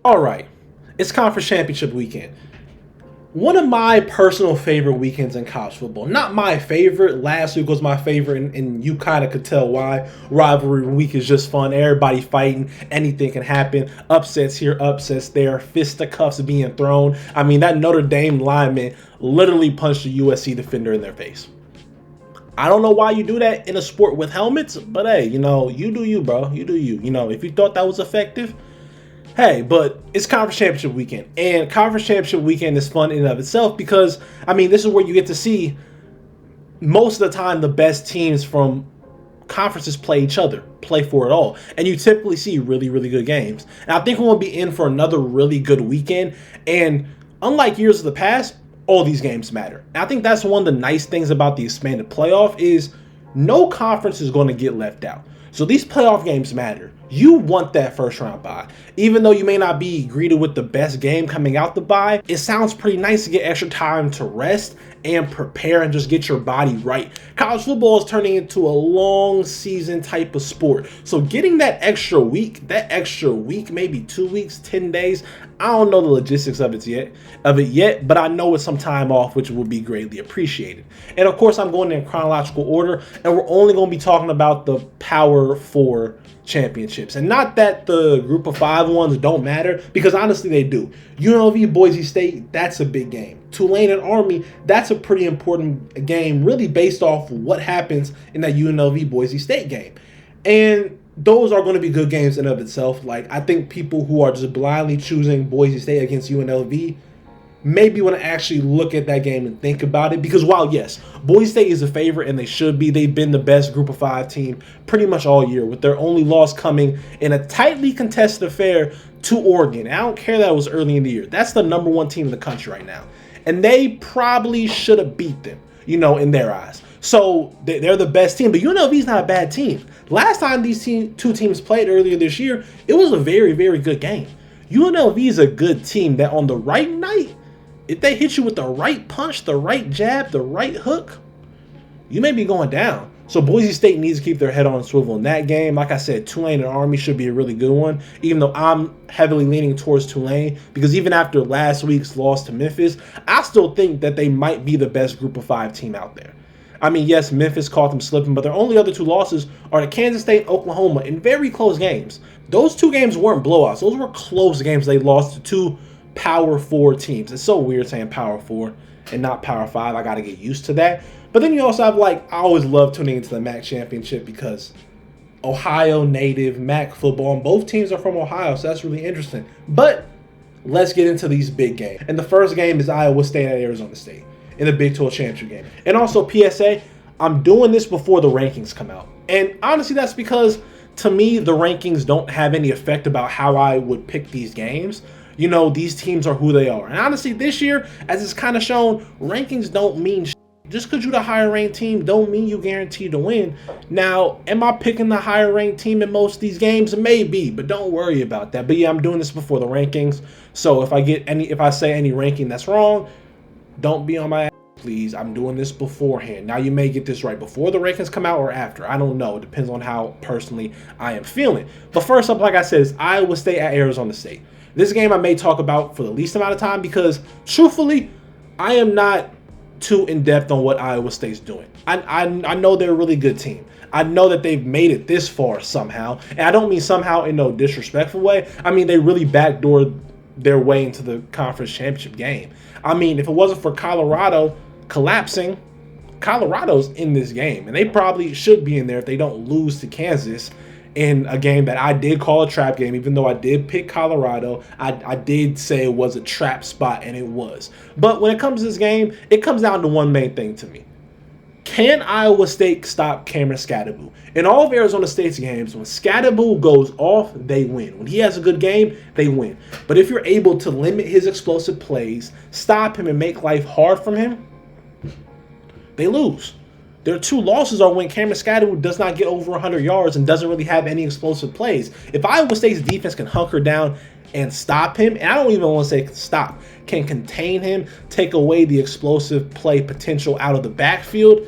All right, it's conference championship weekend. One of my personal favorite weekends in college football. Not my favorite. Last week was my favorite, and you kind of could tell why. Rivalry week is just fun. Everybody fighting. Anything can happen. Upsets here, upsets there. Fisticuffs being thrown. I mean, that Notre Dame lineman literally punched a USC defender in their face. I don't know why you do that in a sport with helmets, but hey, you do you, bro. You do you. If you thought that was effective, hey, but it's conference championship weekend, and conference championship weekend is fun in and of itself because, I mean, this is where you get to see most of the time the best teams from conferences play each other, play for it all, and you typically see really, really good games. And I think we'll be in for another really good weekend, and unlike years of the past, all these games matter. And I think that's one of the nice things about the expanded playoff is no conference is going to get left out. So these playoff games matter. You want that first round bye. Even though you may not be greeted with the best game coming out the bye, it sounds pretty nice to get extra time to rest and prepare and just get your body right. College football is turning into a long season type of sport. So getting that extra week, maybe 2 weeks, 10 days, I don't know the logistics of it yet, but I know it's some time off, which will be greatly appreciated. And of course, I'm going in chronological order, and we're only going to be talking about the Power 4 championships. And not that the group of 5 ones don't matter, because honestly they do. UNLV Boise State, that's a big game. Tulane and Army, that's a pretty important game, really based off what happens in that UNLV Boise State game. And those are going to be good games in and of itself. Like, I think people who are just blindly choosing Boise State against UNLV maybe want to actually look at that game and think about it. Because while, yes, Boise State is a favorite and they should be, they've been the best group of 5 team pretty much all year, with their only loss coming in a tightly contested affair to Oregon. And I don't care that it was early in the year. That's the number 1 team in the country right now. And they probably should have beat them, in their eyes. So they're the best team, but UNLV is not a bad team. Last time these two teams played earlier this year, it was a very, very good game. UNLV is a good team that on the right night, if they hit you with the right punch, the right jab, the right hook, you may be going down. So Boise State needs to keep their head on a swivel in that game. Like I said, Tulane and Army should be a really good one, even though I'm heavily leaning towards Tulane, because even after last week's loss to Memphis, I still think that they might be the best group of 5 team out there. I mean, yes, Memphis caught them slipping, but their only other 2 losses are to Kansas State and Oklahoma in very close games. Those 2 games weren't blowouts. Those were close games. They lost to 2 Power 4 teams. It's so weird saying Power 4 and not Power 5. I got to get used to that. But then you also have, I always love tuning into the MAC championship because Ohio native MAC football, and both teams are from Ohio, so that's really interesting. But let's get into these big games. And the first game is Iowa State at Arizona State in the Big 12 championship game. And also, PSA, I'm doing this before the rankings come out. And honestly, that's because, to me, the rankings don't have any effect about how I would pick these games. These teams are who they are. And honestly, this year, as it's kind of shown, rankings don't mean shit. Just because you're the higher ranked team don't mean you guaranteed to win. Now, am I picking the higher ranked team in most of these games? Maybe, but don't worry about that. But yeah, I'm doing this before the rankings. So if I say any ranking that's wrong, don't be on my ass, please. I'm doing this beforehand. Now, you may get this right before the rankings come out or after. I don't know. It depends on how personally I am feeling. But first up, like I said, is Iowa State at Arizona State. This game I may talk about for the least amount of time because, truthfully, I am not too in-depth on what Iowa State's doing. I know they're a really good team. I know that they've made it this far somehow. And I don't mean somehow in no disrespectful way. I mean, they really backdoored their way into the conference championship game. I mean, if it wasn't for Colorado collapsing, Colorado's in this game. And they probably should be in there if they don't lose to Kansas in a game that I did call a trap game. Even though I did pick Colorado, I did say it was a trap spot, and it was. But when it comes to this game, it comes down to one main thing to me. Can Iowa State stop Cameron Skattebo? In all of Arizona State's games, when Skattebo goes off, they win. When he has a good game, they win. But if you're able to limit his explosive plays, stop him, and make life hard for him, they lose. Their 2 losses are when Cameron Skattebo does not get over 100 yards and doesn't really have any explosive plays. If Iowa State's defense can hunker down and stop him, and I don't even want to say stop, can contain him, take away the explosive play potential out of the backfield,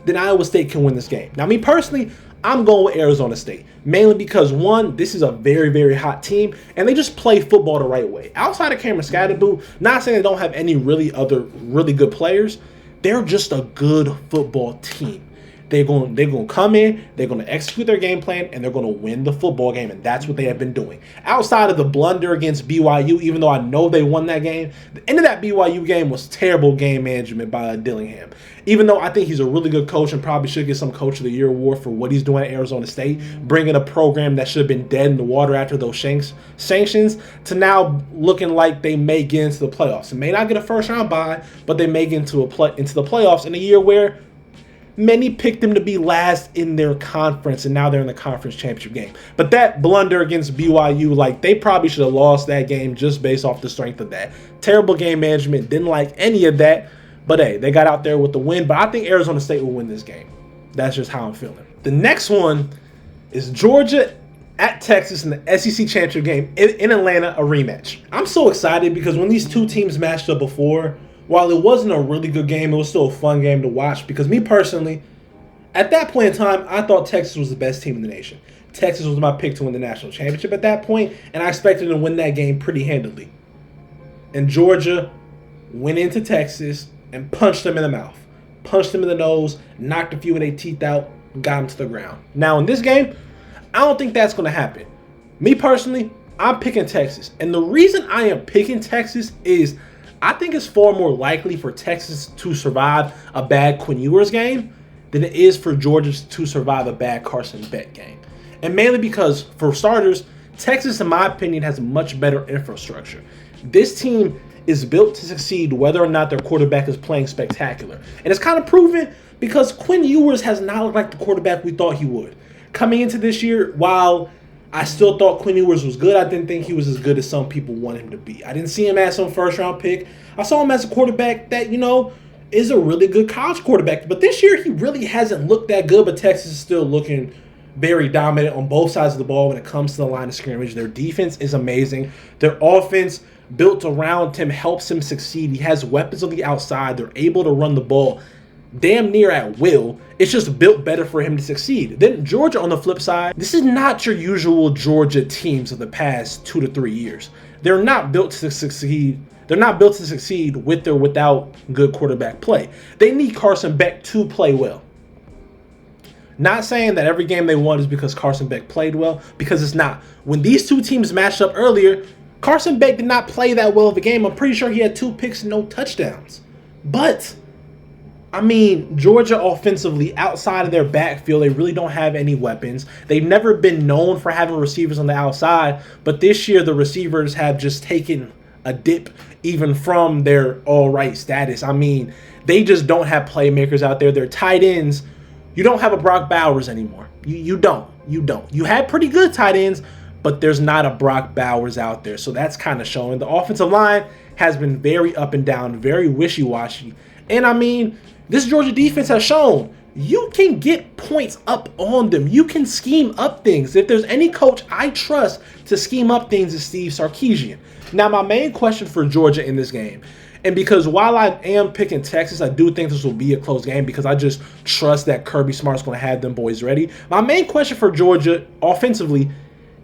then Iowa State can win this game. Now, me personally, I'm going with Arizona State, mainly because, one, this is a very, very hot team, and they just play football the right way. Outside of Cameron Scatterboo, not saying they don't have any really good players, they're just a good football team. They're going to come in, they're going to execute their game plan, and they're going to win the football game, and that's what they have been doing. Outside of the blunder against BYU, even though I know they won that game, the end of that BYU game was terrible game management by Dillingham. Even though I think he's a really good coach and probably should get some Coach of the Year award for what he's doing at Arizona State, bringing a program that should have been dead in the water after those sanctions to now looking like they may get into the playoffs. They may not get a first-round bye, but they may get into the playoffs in a year where many picked them to be last in their conference, and now they're in the conference championship game. But that blunder against BYU, like, they probably should have lost that game just based off the strength of that. Terrible game management, didn't like any of that. But hey, they got out there with the win. But I think Arizona State will win this game. That's just how I'm feeling. The next one is Georgia at Texas in the SEC championship game in Atlanta, a rematch. I'm so excited because when these two teams matched up before, while it wasn't a really good game, it was still a fun game to watch because me personally, at that point in time, I thought Texas was the best team in the nation. Texas was my pick to win the national championship at that point, and I expected them to win that game pretty handily. And Georgia went into Texas and punched them in the mouth, punched them in the nose, knocked a few of their teeth out, got them to the ground. Now, in this game, I don't think that's going to happen. Me personally, I'm picking Texas. And the reason I am picking Texas is I think it's far more likely for Texas to survive a bad Quinn Ewers game than it is for Georgia to survive a bad Carson Beck game. And mainly because, for starters, Texas, in my opinion, has a much better infrastructure. This team is built to succeed whether or not their quarterback is playing spectacular. And it's kind of proven because Quinn Ewers has not looked like the quarterback we thought he would. Coming into this year, while I still thought Quinn Ewers was good, I didn't think he was as good as some people want him to be. I didn't see him as some first-round pick. I saw him as a quarterback that, is a really good college quarterback. But this year, he really hasn't looked that good, but Texas is still looking very dominant on both sides of the ball when it comes to the line of scrimmage. Their defense is amazing. Their offense built around him helps him succeed. He has weapons on the outside. They're able to run the ball damn near at will. It's just built better for him to succeed. Then Georgia on the flip side, this is not your usual Georgia teams of the past 2 to 3 years. They're not built to succeed. They're not built to succeed with or without good quarterback play. They need Carson Beck to play well. Not saying that every game they won is because Carson Beck played well, because it's not. When these two teams matched up earlier, Carson Beck did not play that well of a game. I'm pretty sure he had 2 picks and no touchdowns. But, Georgia offensively, outside of their backfield, they really don't have any weapons. They've never been known for having receivers on the outside, but this year the receivers have just taken a dip even from their all-right status. They just don't have playmakers out there. Their tight ends, you don't have a Brock Bowers anymore. You don't. You had pretty good tight ends, but there's not a Brock Bowers out there. So that's kind of showing. The offensive line has been very up and down, very wishy-washy. And this Georgia defense has shown you can get points up on them. You can scheme up things. If there's any coach I trust to scheme up things, it's Steve Sarkisian. Now, my main question for Georgia in this game, and because while I am picking Texas, I do think this will be a close game because I just trust that Kirby Smart's going to have them boys ready. My main question for Georgia offensively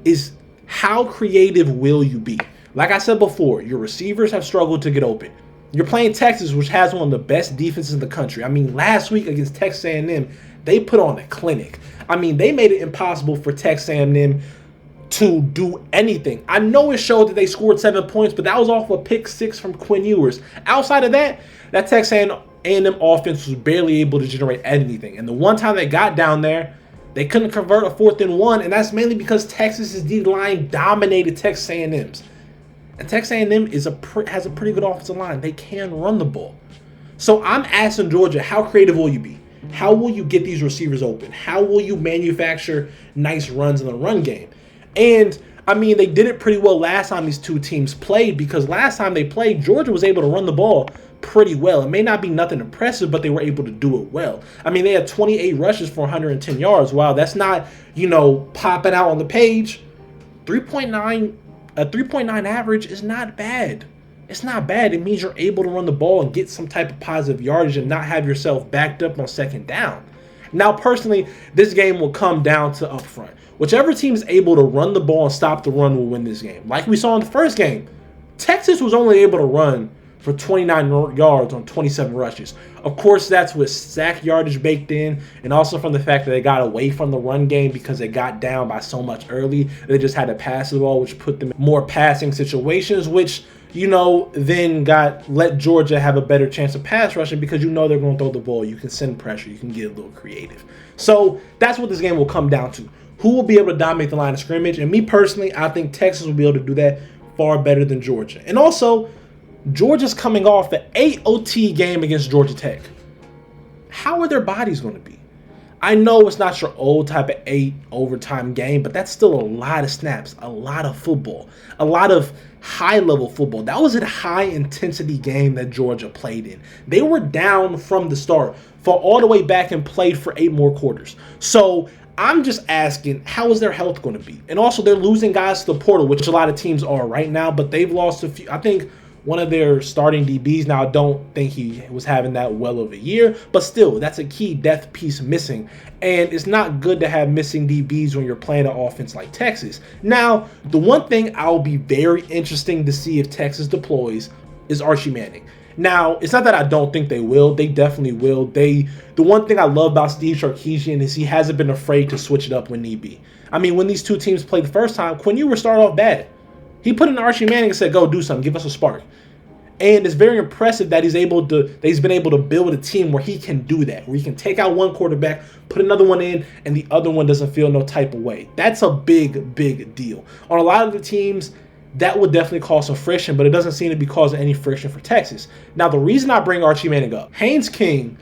is how creative will you be? Like I said before, your receivers have struggled to get open. You're playing Texas, which has one of the best defenses in the country. Last week against Texas A&M, they put on a clinic. They made it impossible for Texas A&M to do anything. I know it showed that they scored 7 points, but that was off a pick 6 from Quinn Ewers. Outside of that, that Texas A&M offense was barely able to generate anything. And the one time they got down there, they couldn't convert a 4th and 1, and that's mainly because Texas's D-line dominated Texas A&M's. And Texas A&M has a pretty good offensive line. They can run the ball. So I'm asking Georgia, how creative will you be? How will you get these receivers open? How will you manufacture nice runs in the run game? And, they did it pretty well last time these two teams played, because last time they played, Georgia was able to run the ball pretty well. It may not be nothing impressive, but they were able to do it well. They had 28 rushes for 110 yards. Wow, that's not, popping out on the page. A 3.9 average is not bad. It's not bad. It means you're able to run the ball and get some type of positive yardage and not have yourself backed up on 2nd down. Now, personally, this game will come down to up front. Whichever team is able to run the ball and stop the run will win this game. Like we saw in the first game, Texas was only able to run for 29 yards on 27 rushes. Of course, that's with sack yardage baked in, and also from the fact that they got away from the run game because they got down by so much early. They just had to pass the ball, which put them in more passing situations, which, then let Georgia have a better chance of pass rushing because they're going to throw the ball. You can send pressure. You can get a little creative. So that's what this game will come down to. Who will be able to dominate the line of scrimmage? And me personally, I think Texas will be able to do that far better than Georgia. And also, Georgia's coming off an 8 OT game against Georgia Tech. How are their bodies going to be? I know it's not your old type of 8 overtime game, but that's still a lot of snaps, a lot of football, a lot of high-level football. That was a high-intensity game that Georgia played in. They were down from the start, fought all the way back and played for 8 more quarters. So I'm just asking, how is their health going to be? And also, they're losing guys to the portal, which a lot of teams are right now, but they've lost a few. I think one of their starting DBs, now I don't think he was having that well of a year, but still, that's a key depth piece missing. And it's not good to have missing DBs when you're playing an offense like Texas. Now, the one thing I'll be very interesting to see if Texas deploys is Archie Manning. Now, it's not that I don't think they will. They definitely will. The one thing I love about Steve Sarkisian is he hasn't been afraid to switch it up when need be. I mean, when these two teams played the first time, Quinn Ewers started off bad. He put in Archie Manning and said, go do something, give us a spark. And it's very impressive that he's been able to build a team where he can do that, where he can take out one quarterback, put another one in, and the other one doesn't feel no type of way. That's a big, big deal. On a lot of the teams, that would definitely cause some friction, but it doesn't seem to be causing any friction for Texas. Now, the reason I bring Archie Manning up, Haynes King,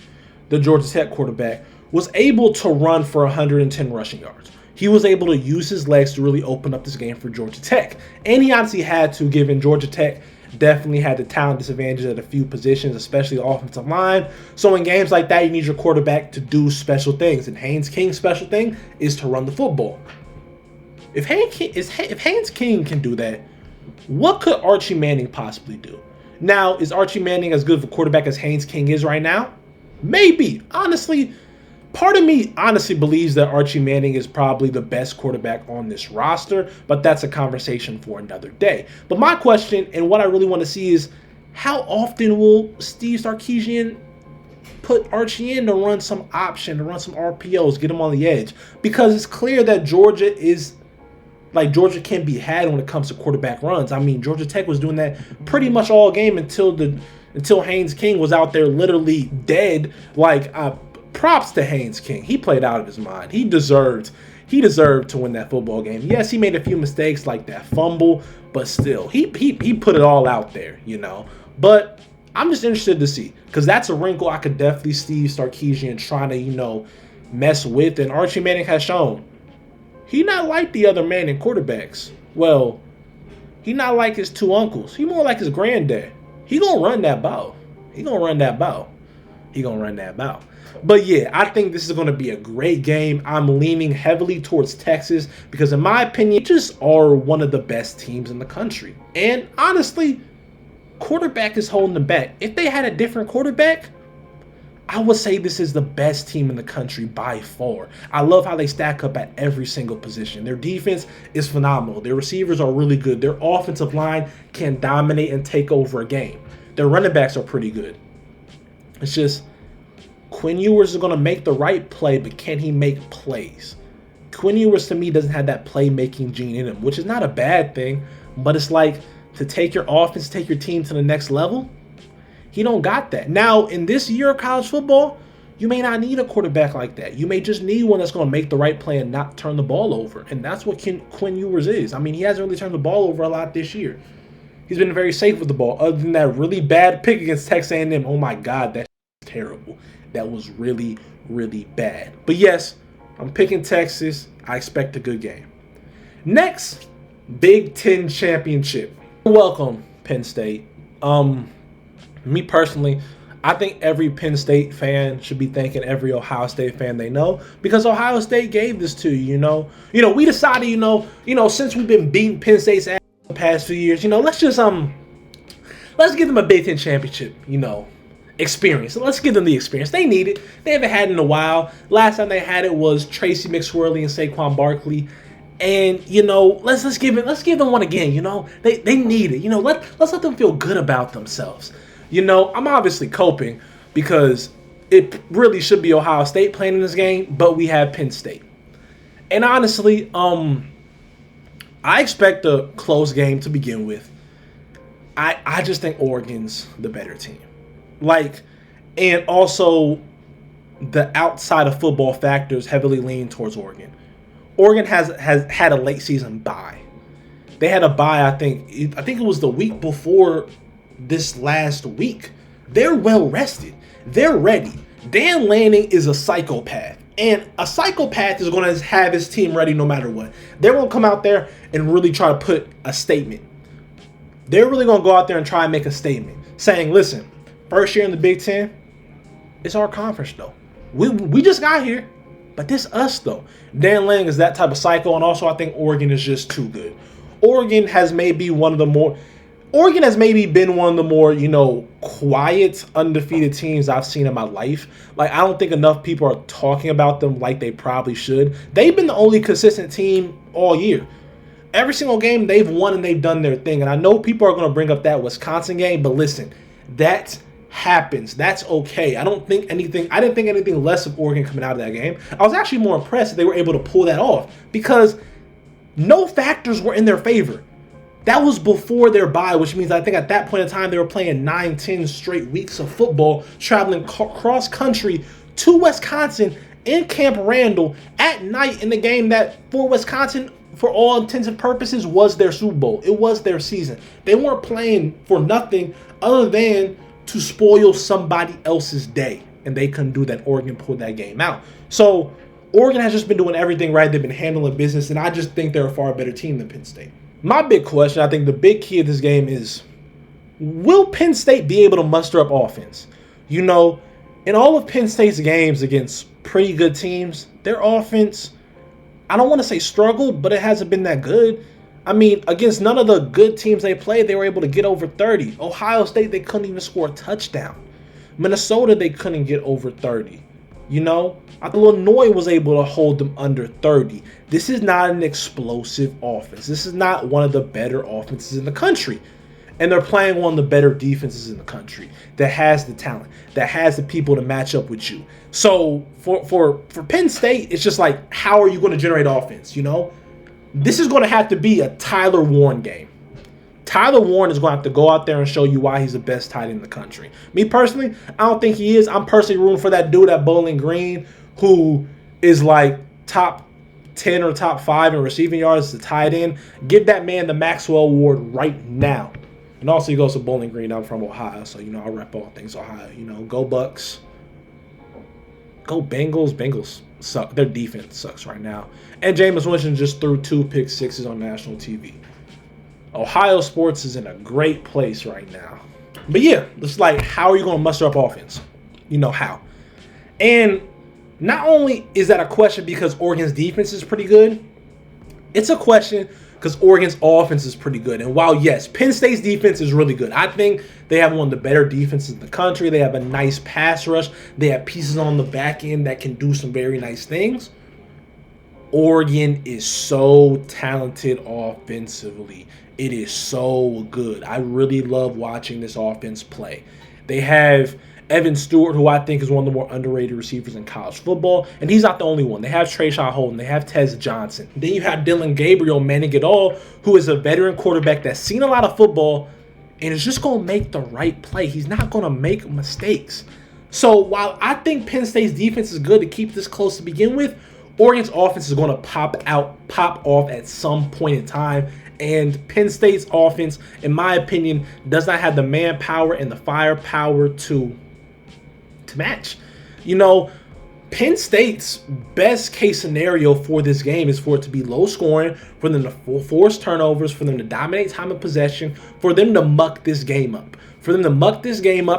the Georgia Tech quarterback, was able to run for 110 rushing yards. He was able to use his legs to really open up this game for Georgia Tech. And he honestly had to, given Georgia Tech definitely had the talent disadvantage at a few positions, especially the offensive line. So in games like that, you need your quarterback to do special things. And Haynes King's special thing is to run the football. If Haynes King can do that, what could Archie Manning possibly do? Now, is Archie Manning as good of a quarterback as Haynes King is right now? Maybe. Honestly, part of me honestly believes that Archie Manning is probably the best quarterback on this roster, but that's a conversation for another day. But my question, and what I really want to see, is how often will Steve Sarkisian put Archie in to run some option, to run some RPOs, get him on the edge? Because it's clear that Georgia can't be had when it comes to quarterback runs. I mean, Georgia Tech was doing that pretty much all game until Haynes King was out there literally dead. Props to Haynes King. He played out of his mind. He deserved to win that football game. Yes, he made a few mistakes like that fumble, but still, he put it all out there, But I'm just interested to see, because that's a wrinkle I could definitely see Sarkisian trying to, mess with. And Archie Manning has shown he not like the other Manning quarterbacks. Well, he not like his two uncles. He more like his granddad. He gonna run that ball. But yeah, I think this is going to be a great game. I'm leaning heavily towards Texas because, in my opinion, they just are one of the best teams in the country. And honestly, quarterback is holding them back. If they had a different quarterback, I would say this is the best team in the country by far. I love how they stack up at every single position. Their defense is phenomenal. Their receivers are really good. Their offensive line can dominate and take over a game. Their running backs are pretty good. It's just Quinn Ewers is going to make the right play, but can he make plays? Quinn Ewers, to me, doesn't have that playmaking gene in him, which is not a bad thing, but it's like to take your offense, take your team to the next level, he don't got that. Now, in this year of college football, you may not need a quarterback like that. You may just need one that's going to make the right play and not turn the ball over, and that's what Quinn Ewers is. I mean, he hasn't really turned the ball over a lot this year. He's been very safe with the ball, other than that really bad pick against Texas A&M. Oh, my God, that's terrible. That was really, really bad. But yes, I'm picking Texas. I expect a good game. Next, Big Ten Championship. Welcome, Penn State. Me personally, I think every Penn State fan should be thanking every Ohio State fan they know, because Ohio State gave this to you, we decided, since we've been beating Penn State's ass the past few years, let's give them a Big Ten championship, experience. So let's give them the experience. They need it. They haven't had it in a while. Last time they had it was Tracy McSorley and Saquon Barkley. And let's give them one again. They need it. Let's let them feel good about themselves. I'm obviously coping because it really should be Ohio State playing in this game, but we have Penn State. And honestly, I expect a close game to begin with. I just think Oregon's the better team. And also the outside of football factors heavily lean towards Oregon. Oregon has had a late season bye. They had a bye, I think it was the week before this last week. They're well rested. They're ready. Dan Lanning is a psychopath. And a psychopath is going to have his team ready no matter what. They're going to come out there and really try to put a statement. They're really going to go out there and try and make a statement. Saying, listen, first year in the Big Ten, it's our conference though. We just got here. But this us, though. Dan Lanning is that type of psycho, and also I think Oregon is just too good. Oregon has maybe been one of the more, quiet, undefeated teams I've seen in my life. I don't think enough people are talking about them like they probably should. They've been the only consistent team all year. Every single game they've won and they've done their thing. And I know people are going to bring up that Wisconsin game, but listen, that happens. That's okay. I didn't think anything less of Oregon coming out of that game. I was actually more impressed that they were able to pull that off because no factors were in their favor. That was before their bye, which means I think at that point in time they were playing 9-10 straight weeks of football, traveling cross country to Wisconsin in Camp Randall at night in the game that for Wisconsin, for all intents and purposes, was their Super Bowl. It was their season. They weren't playing for nothing other than to spoil somebody else's day. And they couldn't do that. Oregon pulled that game out. So Oregon has just been doing everything right. They've been handling business. And I just think they're a far better team than Penn State. My big question, I think the big key of this game is, will Penn State be able to muster up offense? In all of Penn State's games against pretty good teams, their offense, I don't want to say struggled, but it hasn't been that good. I mean, against none of the good teams they played, they were able to get over 30. Ohio State, they couldn't even score a touchdown. Minnesota, they couldn't get over 30. Illinois was able to hold them under 30. This is not an explosive offense. This is not one of the better offenses in the country. And they're playing one of the better defenses in the country that has the talent, that has the people to match up with you. So for Penn State, it's just like, how are you going to generate offense, This is going to have to be a Tyler Warren game. Tyler Warren is going to have to go out there and show you why he's the best tight end in the country. Me personally, I don't think he is. I'm personally rooting for that dude at Bowling Green who is like top 10 or top 5 in receiving yards as a tight end. Give that man the Maxwell Award right now. And also he goes to Bowling Green. I'm from Ohio, so, I rep all things Ohio. Go Bucks. Go Bengals. Bengals suck. Their defense sucks right now. And Jameis Winston just threw 2 pick sixes on national TV. Ohio sports is in a great place right now. But yeah, it's like, how are you going to muster up offense? How? And not only is that a question because Oregon's defense is pretty good, it's a question because Oregon's offense is pretty good. And while, yes, Penn State's defense is really good, I think they have one of the better defenses in the country. They have a nice pass rush. They have pieces on the back end that can do some very nice things. Oregon is so talented offensively. It is so good. I really love watching this offense play. They have Evan Stewart, who I think is one of the more underrated receivers in college football, and he's not the only one. They have Trayshawn Holden. They have Tez Johnson. Then you have Dylan Gabriel manning it all, who is a veteran quarterback that's seen a lot of football and is just going to make the right play. He's not going to make mistakes. So while I think Penn State's defense is good to keep this close to begin with, Oregon's offense is going to pop off at some point in time. And Penn State's offense, in my opinion, does not have the manpower and the firepower to match. Penn State's best case scenario for this game is for it to be low scoring, for them to force turnovers, for them to dominate time of possession, for them to muck this game up.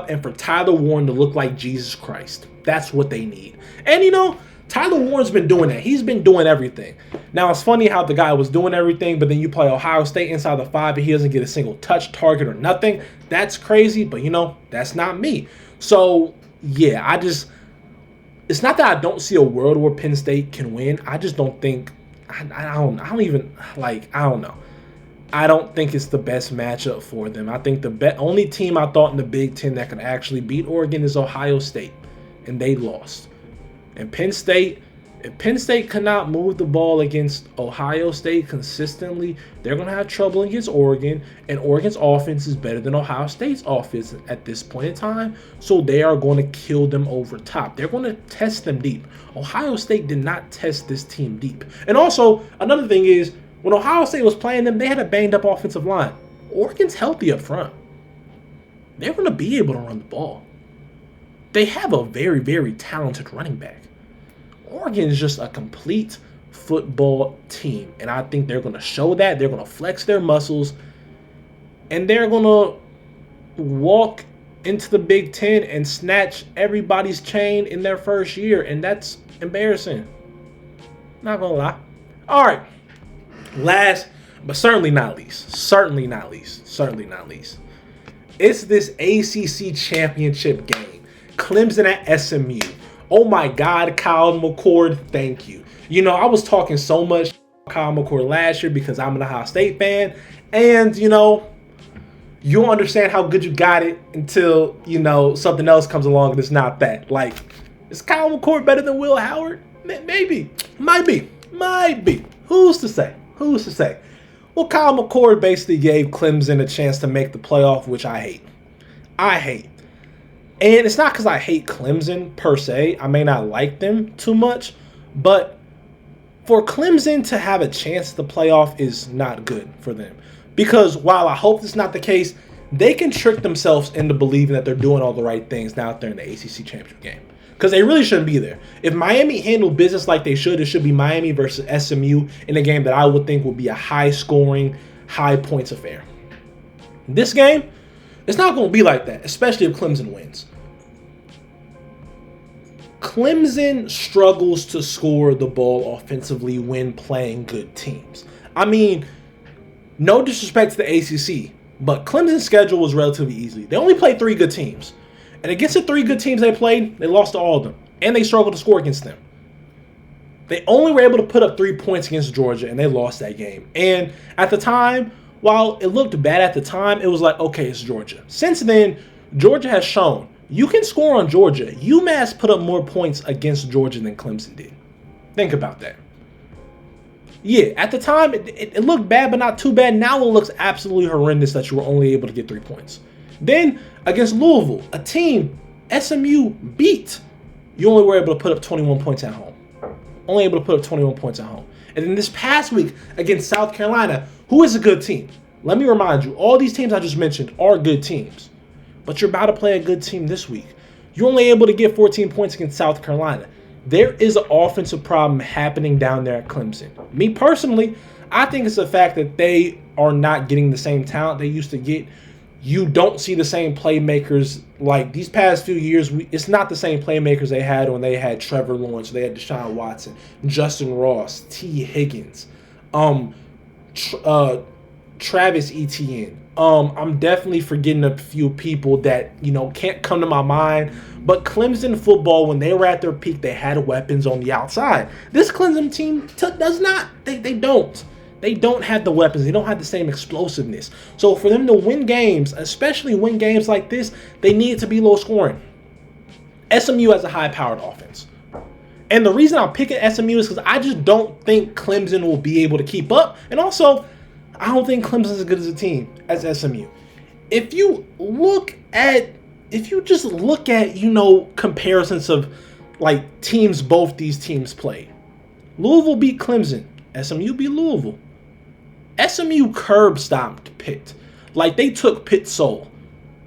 And for Tyler Warren to look like Jesus Christ. That's what they need. And Tyler Warren's been doing that. He's been doing everything. Now, it's funny how the guy was doing everything, but then you play Ohio State inside the 5 and he doesn't get a single touch, target, or nothing. That's crazy, but, that's not me. So, yeah, it's not that I don't see a world where Penn State can win. I just don't think, I don't know. I don't think it's the best matchup for them. I think the only team I thought in the Big Ten that could actually beat Oregon is Ohio State, and they lost. And Penn State, if Penn State cannot move the ball against Ohio State consistently, they're going to have trouble against Oregon, and Oregon's offense is better than Ohio State's offense at this point in time, so they are going to kill them over top. They're going to test them deep. Ohio State did not test this team deep. And also, another thing is, when Ohio State was playing them, they had a banged-up offensive line. Oregon's healthy up front. They're going to be able to run the ball. They have a very, very talented running back. Oregon is just a complete football team, and I think they're going to show that. They're going to flex their muscles, and they're going to walk into the Big Ten and snatch everybody's chain in their first year, and that's embarrassing. Not going to lie. All right. Last, but certainly not least. It's this ACC championship game. Clemson at SMU. Oh my God, Kyle McCord, thank you. I was talking so much Kyle McCord last year because I'm an Ohio State fan. And, you'll understand how good you got it until, something else comes along and it's not that. Like, is Kyle McCord better than Will Howard? Maybe. Might be. Who's to say? Well, Kyle McCord basically gave Clemson a chance to make the playoff, which I hate. And it's not because I hate Clemson per se. I may not like them too much. But for Clemson to have a chance at the playoff is not good for them. Because while I hope it's not the case, they can trick themselves into believing that they're doing all the right things now that they're in the ACC championship game. Because they really shouldn't be there. If Miami handled business like they should, it should be Miami versus SMU in a game that I would think would be a high-scoring, high-points affair. This game, it's not going to be like that, especially if Clemson wins. Clemson struggles to score the ball offensively when playing good teams. I mean, no disrespect to the ACC, but Clemson's schedule was relatively easy. They only played 3 good teams. And against the 3 good teams they played, they lost to all of them. And they struggled to score against them. They only were able to put up 3 points against Georgia, and they lost that game. And at the time, while it looked bad at the time, it was like, okay, it's Georgia. Since then, Georgia has shown you can score on Georgia. UMass put up more points against Georgia than Clemson did. Think about that. Yeah, at the time, it looked bad, but not too bad. Now it looks absolutely horrendous that you were only able to get 3 points. Then, against Louisville, a team SMU beat, you only were able to put up 21 points at home. And then this past week, against South Carolina, who is a good team? Let me remind you, all these teams I just mentioned are good teams. But you're about to play a good team this week. You're only able to get 14 points against South Carolina. There is an offensive problem happening down there at Clemson. Me personally, I think it's the fact that they are not getting the same talent they used to get. You don't see the same playmakers like these past few years. It's not the same playmakers they had when they had Trevor Lawrence, they had Deshaun Watson, Justin Ross, T. Higgins, Travis Etienne. I'm definitely forgetting a few people that, can't come to my mind. But Clemson football, when they were at their peak, they had weapons on the outside. This Clemson team does not. They don't. They don't have the weapons. They don't have the same explosiveness. So for them to win games, especially win games like this, they need to be low scoring. SMU has a high-powered offense. And the reason I'm picking SMU is because I just don't think Clemson will be able to keep up. And also, I don't think Clemson's as good as a team as SMU. If you just look at, comparisons of like teams both these teams played. Louisville beat Clemson. SMU beat Louisville. SMU curb stomped Pitt. Like they took Pitt's soul.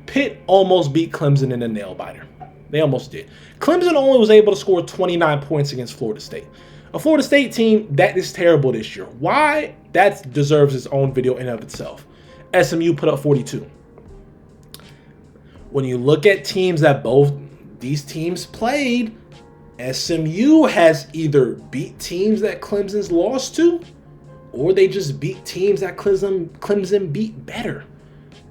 Pitt almost beat Clemson in a nail biter. They almost did. Clemson only was able to score 29 points against Florida State. A Florida State team that is terrible this year. Why? That deserves its own video in and of itself. SMU put up 42. When you look at teams that both these teams played, SMU has either beat teams that Clemson's lost to, or they just beat teams that Clemson beat better.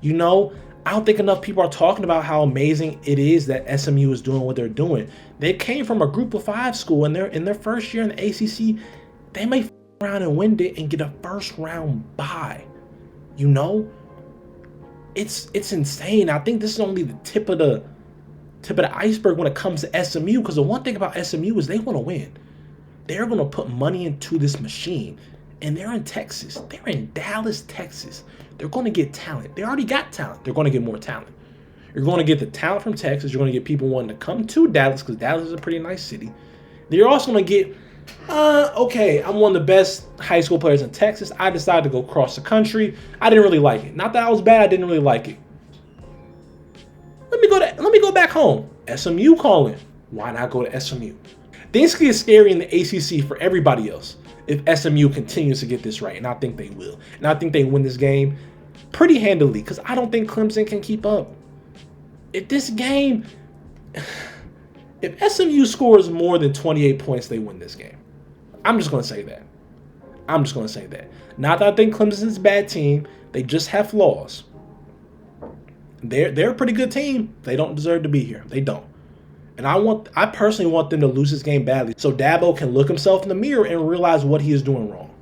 You know, I don't think enough people are talking about how amazing it is that SMU is doing what they're doing. They came from a group of 5 school, and they're in their first year in the ACC. They may f around and win it and get a first round bye. You know, it's insane. I think this is only the tip of the iceberg when it comes to SMU, because the one thing about SMU is they want to win. They're going to put money into this machine, and they're in Texas. They're in Dallas, Texas. They're going to get talent. They already got talent. They're going to get more talent. You're going to get the talent from Texas. You're going to get people wanting to come to Dallas because Dallas is a pretty nice city. You're also going to get, okay, I'm one of the best high school players in Texas. I decided to go across the country. I didn't really like it. Not that I was bad. I didn't really like it. Let me go back home. SMU calling. Why not go to SMU? Things get scary in the ACC for everybody else if SMU continues to get this right, and I think they will. And I think they win this game pretty handily because I don't think Clemson can keep up. If SMU scores more than 28 points, they win this game. I'm just going to say that. Not that I think Clemson's a bad team. They just have flaws. They're a pretty good team. They don't deserve to be here. They don't. And I personally want them to lose this game badly so Dabo can look himself in the mirror and realize what he is doing wrong.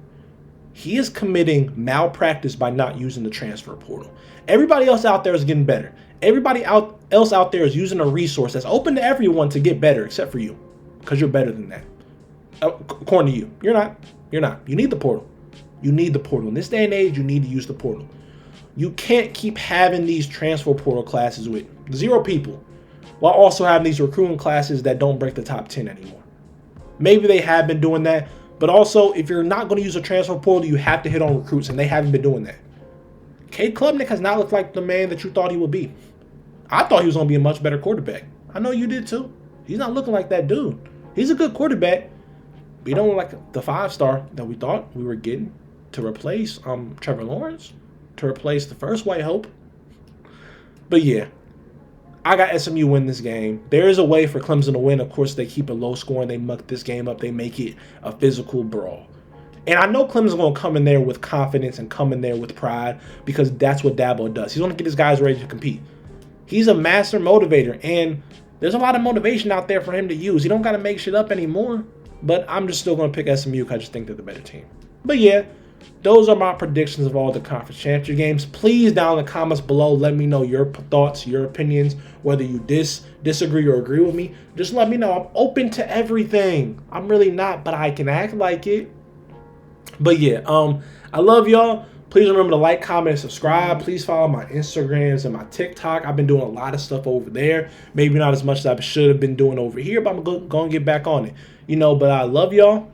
He is committing malpractice by not using the transfer portal. Everybody else out there is getting better. Everybody else out there is using a resource that's open to everyone to get better except for you, because you're better than that. According to you. You're not. You need the portal. In this day and age, you need to use the portal. You can't keep having these transfer portal classes with 0 people while also having these recruiting classes that don't break the top 10 anymore. Maybe they have been doing that, but also if you're not going to use a transfer portal, you have to hit on recruits, and they haven't been doing that. Cade Klubnik has not looked like the man that you thought he would be. I thought he was going to be a much better quarterback. I know you did too. He's not looking like that dude. He's a good quarterback, but he don't look like the 5-star that we thought we were getting to replace Trevor Lawrence, to replace the first White Hope. But yeah, I got SMU win this game. There is a way for Clemson to win. Of course, they keep it low scoring. They muck this game up. They make it a physical brawl. And I know Clemson's going to come in there with confidence and come in there with pride because that's what Dabo does. He's going to get his guys ready to compete. He's a master motivator, and there's a lot of motivation out there for him to use. He don't got to make shit up anymore. But I'm just still going to pick SMU because I just think they're the better team. But yeah, those are my predictions of all the conference championship games. Please, down in the comments below, let me know your thoughts, your opinions, whether you disagree or agree with me. Just let me know. I'm open to everything. I'm really not, but I can act like it. But yeah, I love y'all. Please remember to like, comment, and subscribe. Please follow my Instagrams and my TikTok. I've been doing a lot of stuff over there. Maybe not as much as I should have been doing over here, but I'm going to get back on it. But I love y'all.